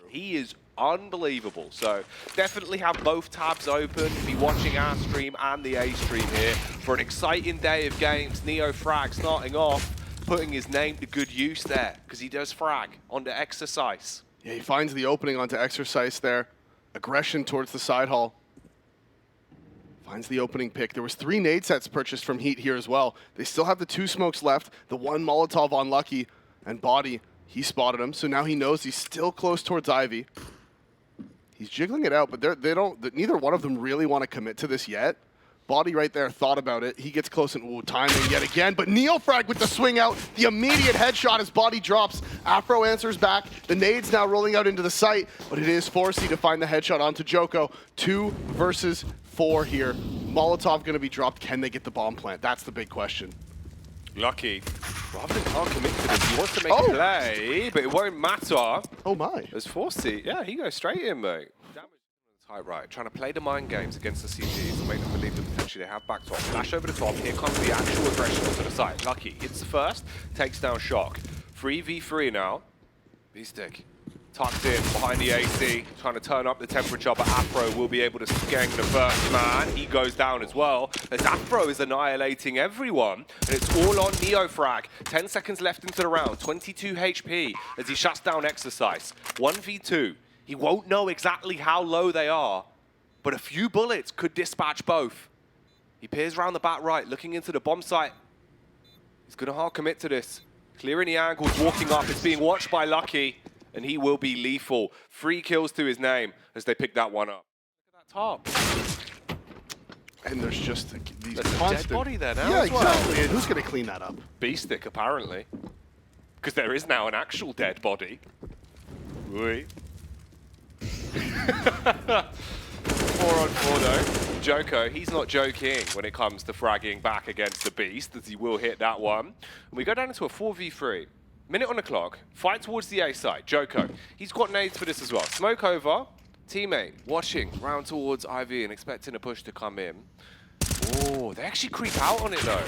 He is unbelievable. So definitely have both tabs open. Be watching our stream and the A stream here for an exciting day of games. NeoFrag starting off, putting his name to good use there because he does frag onto Exercise. Yeah, he finds the opening onto Exercise there. Aggression towards the side hall. Finds the opening pick. There was 3 nade sets purchased from HEET here as well. They still have the 2 smokes left. The 1 Molotov on Lucky and Body. He spotted him, so now he knows he's still close towards Ivy. He's jiggling it out, but neither one of them really want to commit to this yet. Body right there thought about it. He gets close and ooh, timing yet again. But NeoFrag with the swing out, the immediate headshot as Body drops. Afro answers back. The nade's now rolling out into the site, but it is Forsey to find the headshot onto Joko. 2 versus 4 here. Molotov going to be dropped. Can they get the bomb plant? That's the big question. Lucky, rather than can't commit to this, he wants to make a play, but it won't matter. Oh my. As Forsey, yeah, he goes straight in, mate. Damage right, trying to play the mind games against the CGs and make them believe that potentially they have back top. Flash over the top, here comes the actual aggression onto the side. Lucky hits the first, takes down Shock. 3v3 now. B-Stick tucked in behind the AC, trying to turn up the temperature, but Afro will be able to skank the first man. He goes down as well, as Afro is annihilating everyone, and it's all on NeoFrag. 10 seconds left into the round, 22 HP as he shuts down Exercise. 1v2. He won't know exactly how low they are, but a few bullets could dispatch both. He peers around the back right, looking into the bomb site. He's going to hard commit to this. Clearing the angles, walking up. It's being watched by Lucky, and he will be lethal. 3 kills to his name as they pick that one up. Look at that top. And there's just these There's constant... a dead body there now Yeah, as well. exactly. And who's going to clean that up? B-Stick, apparently. Because there is now an actual dead body. Oui. 4-on-4 though. Joko, he's not joking when it comes to fragging back against the Beast, as he will hit that one. And we go down into a 4v3. Minute on the clock, fight towards the A side. Joko, he's got nades for this as well. Smoke over, teammate watching, round towards Ivy and expecting a push to come in. Oh, they actually creep out on it though.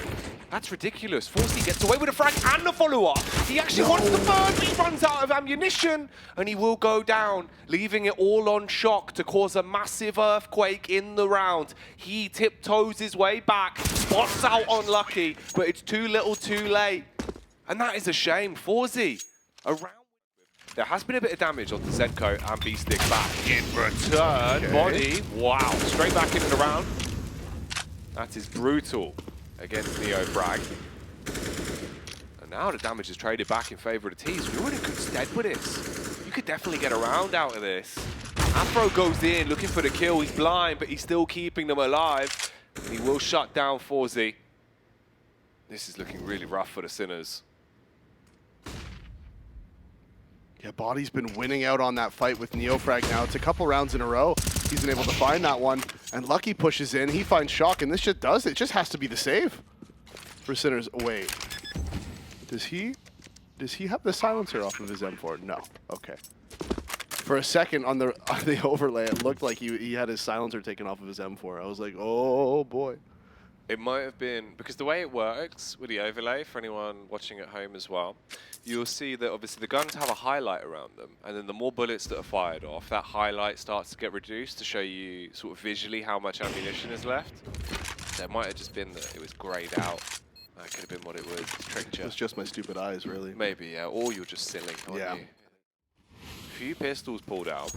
That's ridiculous. Forsey gets away with a frag and the follow-up. He actually wants the burn, but he runs out of ammunition. And he will go down, leaving it all on Shock to cause a massive earthquake in the round. He tiptoes his way back, spots out on Lucky, but it's too little too late. And that is a shame. Forsey, around. There has been a bit of damage on the Zedco and B-Stick back in return. Okay. Body, wow, straight back into the round. That is brutal against NeoFrag. And now the damage is traded back in favor of the T's. You're in a good stead with this. You could definitely get a round out of this. Afro goes in, looking for the kill. He's blind, but he's still keeping them alive. He will shut down Forsey. This is looking really rough for the Sinners. Yeah, Body's been winning out on that fight with NeoFrag now. It's a couple rounds in a row. He's been able to find that one. And Lucky pushes in. He finds Shock, and this just does it. It just has to be the save for Sinners. Wait. Does he have the silencer off of his M4? No. Okay. For a second on the overlay, it looked like he had his silencer taken off of his M4. I was like, oh boy. It might have been, because the way it works with the overlay, for anyone watching at home as well, you'll see that obviously the guns have a highlight around them, and then the more bullets that are fired off, that highlight starts to get reduced to show you sort of visually how much ammunition is left. So it might have just been that it was grayed out. That could have been what it was. Tricked you. It's just my stupid eyes, really. Maybe, yeah. Or you're just silly, aren't Yeah. you? Few pistols pulled out.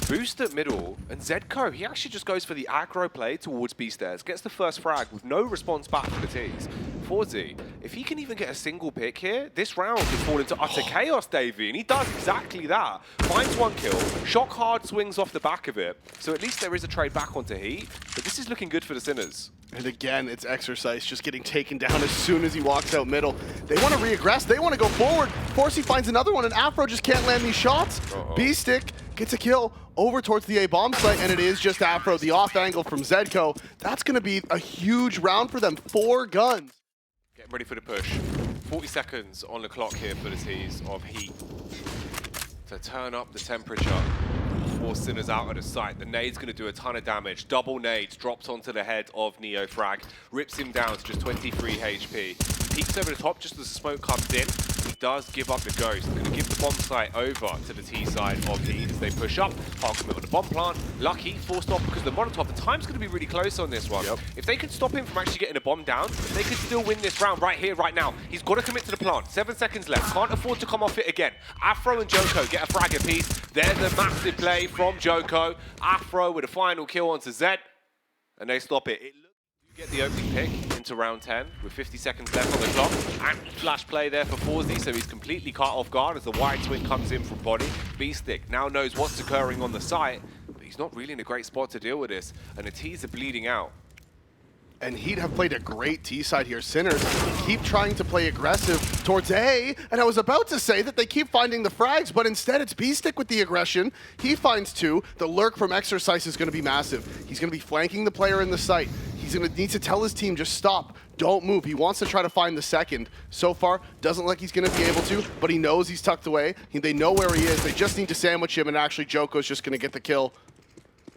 Boost at middle, and Zedco, he actually just goes for the aggro play towards B-Stairs, gets the first frag with no response back from the T's. Forsey, if he can even get a single pick here, this round could fall into utter chaos, Davey, and he does exactly that. Finds one kill, Shock hard swings off the back of it, so at least there is a trade back onto HEET, but this is looking good for the Sinners. And again, it's Exercise just getting taken down as soon as he walks out middle. They want to reaggress. They want to go forward. Forsey finds another one, and Afro just can't land these shots. B-Stick gets a kill over towards the A-bomb site, and it is just Afro, the off angle from Zedco. That's going to be a huge round for them. 4 guns. Getting ready for the push. 40 seconds on the clock here for the T's of HEET to turn up the temperature. 4 Sinners out of the site. The nade's going to do a ton of damage. Double nades dropped onto the head of NeoFrag. Rips him down to just 23 HP. peeks over the top just as the smoke comes in. He does give up the ghost. Going to give the bomb site over to the T side of HEET as they push up. Hard commit on the bomb plant. Lucky, forced off because of the Molotov. The time's going to be really close on this one. Yep. If they could stop him from actually getting a bomb down, they could still win this round right here, right now. He's got to commit to the plant. 7 seconds left. Can't afford to come off it again. Afro and Joko get a frag apiece. There's a massive play from Joko. Afro with a final kill onto Zed. And they stop it. You get the opening pick into round 10 with 50 seconds left on the clock. And flash play there for Forzy, so he's completely caught off guard as the wide swing comes in from body. Beestick now knows what's occurring on the site, but he's not really in a great spot to deal with this. And the T's are bleeding out. And HEET have played a great T side here. Sinners keep trying to play aggressive towards A, and I was about to say that they keep finding the frags, but instead it's Beestick with the aggression. He finds 2. The lurk from Exercise is going to be massive. He's going to be flanking the player in the site. He's going to need to tell his team, just stop, don't move. He wants to try to find the second. So far, doesn't look like he's going to be able to, but he knows he's tucked away. They know where he is. They just need to sandwich him, and actually Joko's just going to get the kill.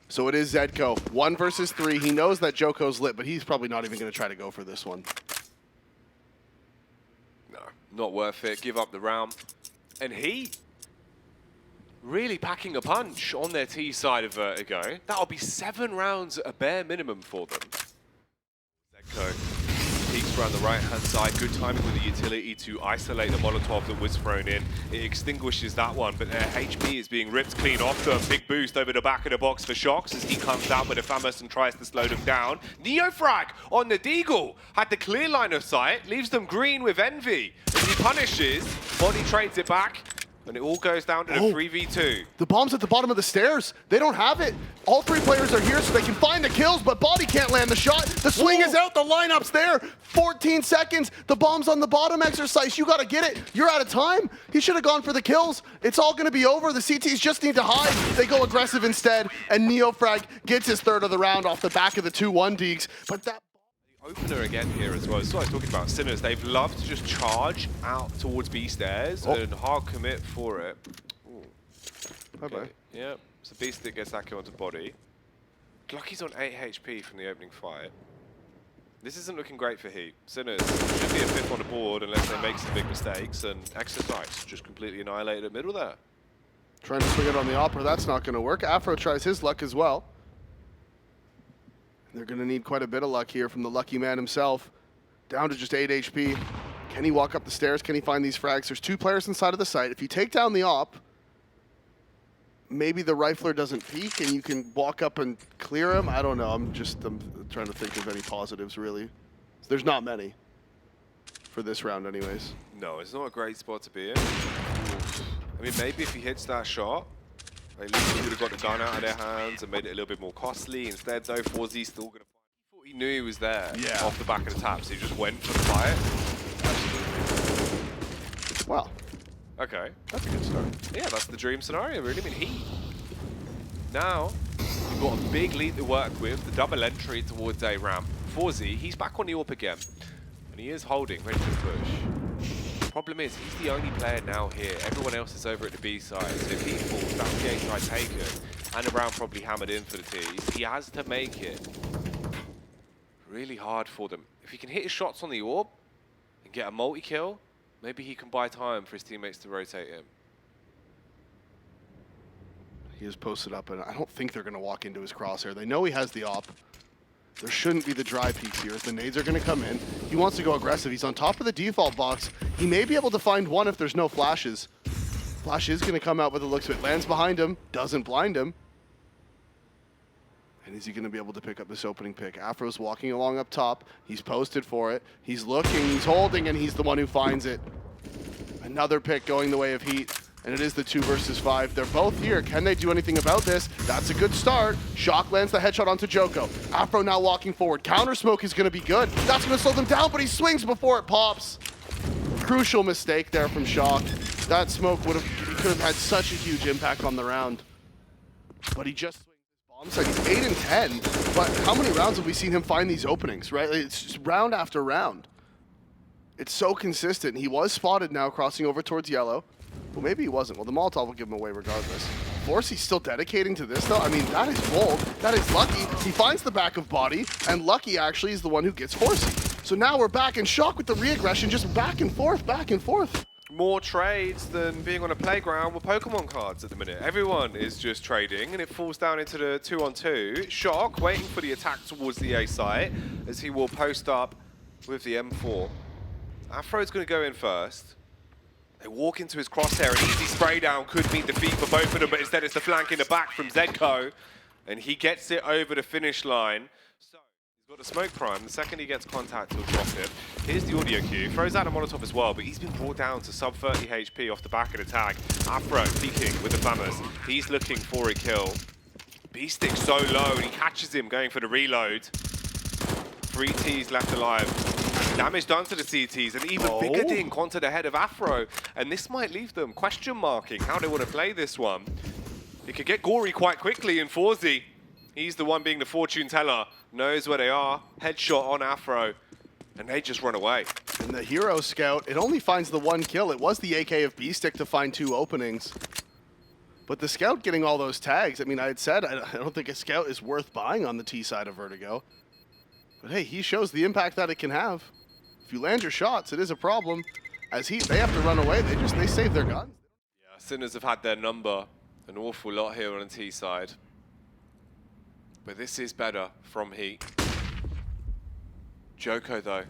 So it is Zedko, 1 versus 3. He knows that Joko's lit, but he's probably not even going to try to go for this one. No, not worth it. Give up the round. And HEET really packing a punch on their T side of Vertigo. That'll be 7 rounds at a bare minimum for them. Zedko peeks around the right-hand side. Good timing with the utility to isolate the Molotov that was thrown in. It extinguishes that one, but their HP is being ripped clean off them. Big boost over the back of the box for Shox as he comes out with a Famous and tries to slow them down. Neofrag on the Deagle. Had the clear line of sight. Leaves them green with Envy. As he punishes, Body trades it back. And it all goes down to the 3v2. The bomb's at the bottom of the stairs. They don't have it. All 3 players are here so they can find the kills, but Body can't land the shot. The swing is out, the lineup's there. 14 seconds, the bomb's on the bottom. Exercise, you gotta get it. You're out of time. He should have gone for the kills. It's all gonna be over. The CTs just need to hide. They go aggressive instead, and Neofrag gets his 3rd of the round off the back of the 2-1 Deegs. But that opener again here as well. That's what I was talking about. Sinners, they've loved to just charge out towards B stairs and hard commit for it. Ooh. Bye-bye. Yeah, so Beestick gets that kill onto Body. Glocky's on 8 HP from the opening fight. This isn't looking great for HEET. Sinners should be a 5th on the board unless they make some big mistakes, and Exercise just completely annihilated the middle there. Trying to swing it on the Opera, that's not going to work. Afro tries his luck as well. They're going to need quite a bit of luck here from the lucky man himself. Down to just 8 HP. Can he walk up the stairs? Can he find these frags? There's 2 players inside of the site. If you take down the op, maybe the rifler doesn't peek and you can walk up and clear him. I don't know. I'm trying to think of any positives, really. There's not many for this round anyways. No, it's not a great spot to be in. I mean, maybe if he hits that shot, at least he would have got the gun out of their hands and made it a little bit more costly. Instead, though, Forzy still going to find. He thought he knew he was there off the back of the tap, so he just went for the fight. Absolutely. Well, okay. That's a good start. Yeah, that's the dream scenario, really. I mean, HEET. Now, you've got a big lead to work with, the double entry towards A ramp. Forzy, he's back on the AWP again. And he is holding, ready to push. Problem is, he's the only player now here. Everyone else is over at the B side. So if he falls, that's the A side taken. And the round probably hammered in for the T's. He has to make it really hard for them. If he can hit his shots on the AWP and get a multi-kill, maybe he can buy time for his teammates to rotate him. He is posted up, and I don't think they're going to walk into his crosshair. They know he has the op. There shouldn't be the dry peaks here. The nades are going to come in. He wants to go aggressive. He's on top of the default box. He may be able to find one if there's no flashes. Flash is going to come out with the looks of it. Lands behind him. Doesn't blind him. And is he going to be able to pick up this opening pick? Afro's walking along up top. He's posted for it. He's looking. He's holding, and he's the one who finds it. Another pick going the way of HEET. And it is the 2 versus 5. They're both here. Can they do anything about this? That's a good start. Shock lands the headshot onto Joko. Afro now walking forward. Counter smoke is going to be good. That's going to slow them down, but he swings before it pops. Crucial mistake there from Shock. That smoke could have had such a huge impact on the round. But he just swings his bomb site. He's 8 and 10. But how many rounds have we seen him find these openings, right? It's just round after round. It's so consistent. He was spotted now crossing over towards yellow. Well, maybe he wasn't. Well, the Molotov will give him away regardless. Forcy's still dedicating to this, though. I mean, that is bold. That is Lucky. He finds the back of Body, and Lucky actually is the one who gets Forcy. So now we're back in Shock with the re-aggression, just back and forth, back and forth. More trades than being on a playground with Pokemon cards at the minute. Everyone is just trading, and it falls down into the 2-on-2. Shock waiting for the attack towards the A site as he will post up with the M4. Afro's going to go in first. They walk into his crosshair. An easy spray down could mean defeat for both of them, but instead it's the flank in the back from Zedko, and he gets it over the finish line. So he's got the smoke prime. The second he gets contact, he'll drop it. Here's the audio cue. Throws out a Molotov as well, but he's been brought down to sub 30 HP off the back of the tag. Afro peeking with the Flammers. He's looking for a kill. B-Stick so low, and he catches him going for the reload. 3 Ts left alive. Damage done to the CTs, and even bigger dink onto the head of Afro. And this might leave them question marking how they want to play this one. It could get gory quite quickly, and Forzy, he's the one being the fortune teller, knows where they are. Headshot on Afro, and they just run away. And the hero scout, it only finds the 1 kill. It was the AK of B-Stick to find 2 openings. But the scout getting all those tags, I mean, I had said I don't think a scout is worth buying on the T side of Vertigo. But hey, he shows the impact that it can have. If you land your shots, it is a problem. As HEET, they have to run away. They save their guns. Yeah, Sinners have had their number an awful lot here on the T side. But this is better from HEET. Joko, though,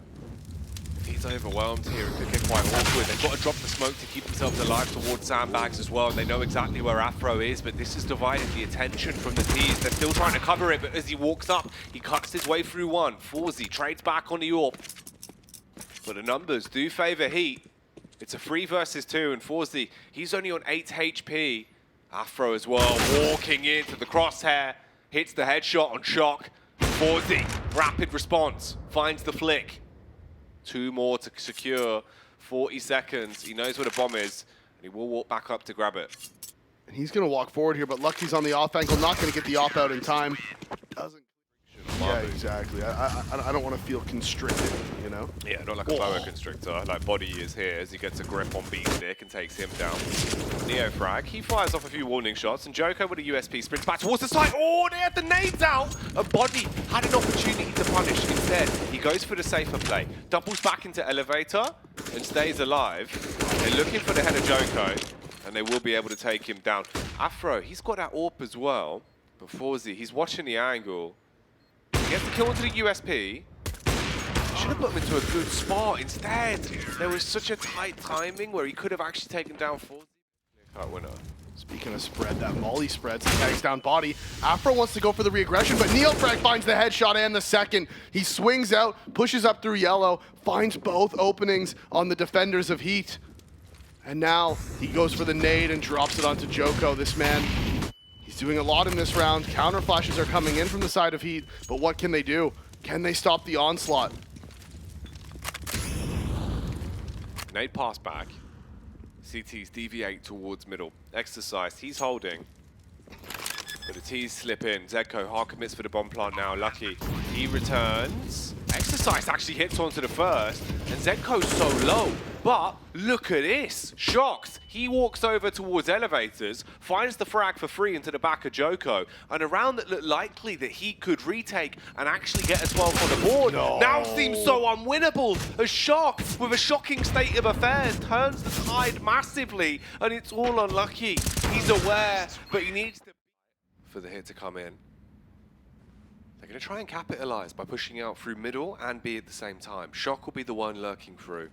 he's overwhelmed here. It could get quite awkward. They've got to drop the smoke to keep themselves alive towards sandbags as well. They know exactly where Afro is, but this has divided the attention from the T's. They're still trying to cover it, but as he walks up, he cuts his way through one. Forzy trades back on the AWP. But the numbers do favor HEET. It's a 3 versus 2, and Forzy, he's only on 8 HP. Afro as well, walking into the crosshair, hits the headshot on Shock. Forzy, rapid response, finds the flick. 2 more to secure, 40 seconds. He knows where the bomb is, and he will walk back up to grab it. And he's going to walk forward here, but Lucky's on the off angle, not going to get the off out in time. Doesn't. Yeah, exactly. I don't want to feel constricted, you know? Yeah, not like a boa constrictor, like Body is here as he gets a grip on B-Stick and takes him down. Neo frag, he fires off a few warning shots, and Joko with a USP sprints back towards the side. Oh, they had the nades out! A Body had an opportunity to punish. Instead, he goes for the safer play, doubles back into elevator, and stays alive. They're looking for the head of Joko, and they will be able to take him down. Afro, he's got that AWP as well, but Forzy, he's watching the angle. He gets the kill onto the USP. Should have put him into a good spot. Instead, there was such a tight timing where he could have actually taken down Forzy. Clear-cut winner. Speaking of spread, that Molly spreads, he tags down Body. Afro wants to go for the re-aggression, but Neofrag finds the headshot and the second. He swings out, pushes up through yellow, finds both openings on the defenders of HEET. And now he goes for the nade and drops it onto Joko. This man, he's doing a lot in this round. Counter flashes are coming in from the side of HEET, but what can they do? Can they stop the onslaught? Nade pass back. CTs deviate towards middle. Exercise, he's holding. But the T's slip in. Zedko hard commits for the bomb plant now. Lucky, he returns. Exercise actually hits onto the first, and Zedko's so low. But look at this. Shocked. He walks over towards elevators, finds the frag for free into the back of Joko, and a round that looked likely that he could retake and actually get a 12 on the board now seems so unwinnable. A Shock, with a shocking state of affairs, turns the tide massively, and it's all unlucky. He's aware, but he needs to for the hit to come in. They're going to try and capitalize by pushing out through middle and B at the same time. Shock will be the one lurking through.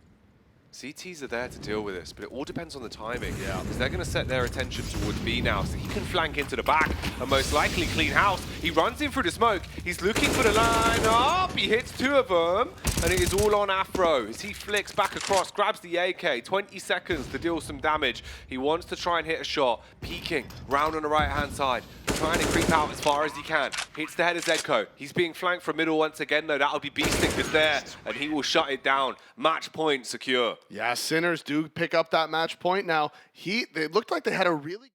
CTs are there to deal with this, but it all depends on the timing. Yeah, because they're going to set their attention towards B now, so he can flank into the back and most likely clean house. He runs in through the smoke. He's looking for the line up. He hits 2 of them, and it is all on Afro as he flicks back across, grabs the AK. 20 seconds to deal some damage. He wants to try and hit a shot, peeking round on the right-hand side, trying to creep out as far as he can. Hits the head of Zedko. He's being flanked from middle once again, though. That'll be B-Stick that's there, and he will shut it down. Match point secure. Yeah, Sinners do pick up that match point now. They looked like they had a really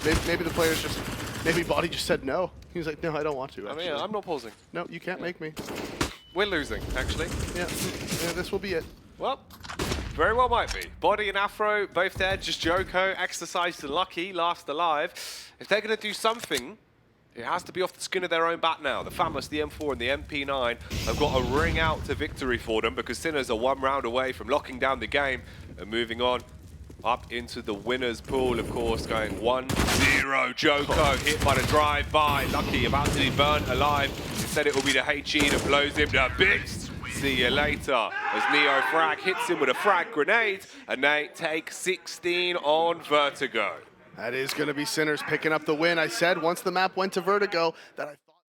good... Maybe the players just... Maybe Body just said no. He was like, no, I don't want to, actually. I mean, I'm not pausing. No, you can't make me. We're losing, actually. Yeah, this will be it. Well, very well might be. Body and Afro, both dead. Just Joko, Exercise and Lucky, last alive. If they're going to do something It has to be off the skin of their own bat now. The Famous, the M4 and the MP9 have got a ring out to victory for them because Sinners are 1 round away from locking down the game and moving on up into the winner's pool, of course, going 1-0. Joko hit by the drive-by. Lucky about to be burnt alive. Instead it will be the HE that blows him to bits. See you later as Neo Frag hits him with a frag grenade and they take 16 on Vertigo. That is going to be Sinners picking up the win. I said once the map went to Vertigo that I thought